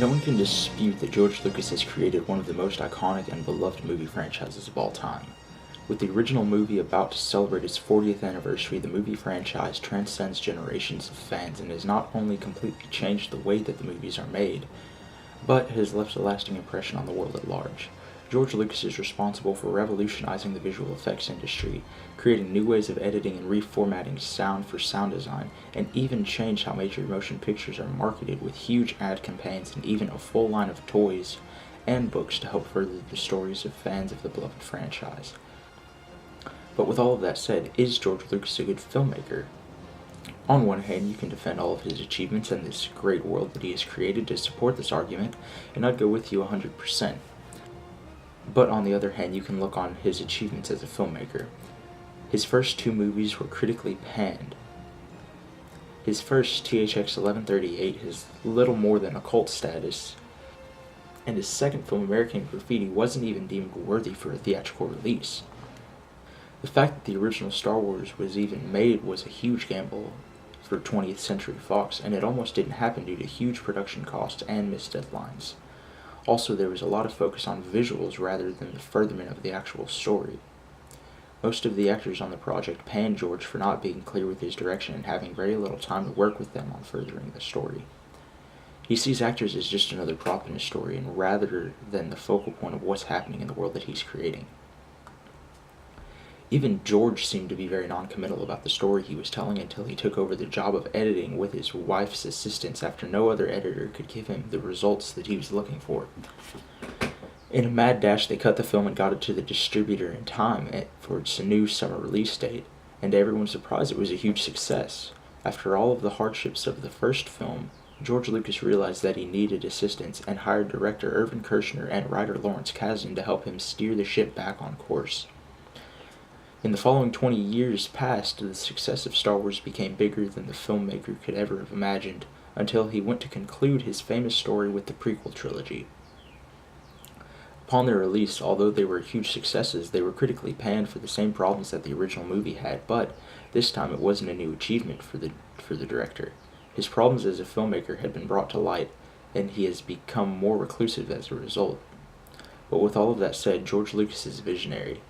No one can dispute that George Lucas has created one of the most iconic and beloved movie franchises of all time. With the original movie about to celebrate its 40th anniversary, the movie franchise transcends generations of fans and has not only completely changed the way that the movies are made, but has left a lasting impression on the world at large. George Lucas is responsible for revolutionizing the visual effects industry, creating new ways of editing and reformatting sound for sound design, and even changed how major motion pictures are marketed with huge ad campaigns and even a full line of toys and books to help further the stories of fans of the beloved franchise. But with all of that said, is George Lucas a good filmmaker? On one hand, you can defend all of his achievements and this great world that he has created to support this argument, and I'd go with you 100%. But on the other hand, you can look on his achievements as a filmmaker. His first two movies were critically panned. His first, THX 1138, has little more than a cult status, and his second film, American Graffiti, wasn't even deemed worthy for a theatrical release. The fact that the original Star Wars was even made was a huge gamble for 20th Century Fox, and it almost didn't happen due to huge production costs and missed deadlines. Also, there was a lot of focus on visuals rather than the furtherment of the actual story. Most of the actors on the project panned George for not being clear with his direction and having very little time to work with them on furthering the story. He sees actors as just another prop in his story, and rather than the focal point of what's happening in the world that he's creating. Even George seemed to be very non-committal about the story he was telling until he took over the job of editing with his wife's assistance after no other editor could give him the results that he was looking for. In a mad dash, they cut the film and got it to the distributor in time for its new summer release date, and to everyone's surprise, it was a huge success. After all of the hardships of the first film, George Lucas realized that he needed assistance and hired director Irvin Kershner and writer Lawrence Kasdan to help him steer the ship back on course. In the following 20 years past, the success of Star Wars became bigger than the filmmaker could ever have imagined, until he went to conclude his famous story with the prequel trilogy. Upon their release, although they were huge successes, they were critically panned for the same problems that the original movie had, but this time it wasn't a new achievement for the director. His problems as a filmmaker had been brought to light, and he has become more reclusive as a result. But with all of that said, George Lucas is a visionary.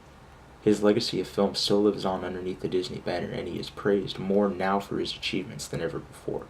His legacy of film still lives on underneath the Disney banner, and he is praised more now for his achievements than ever before.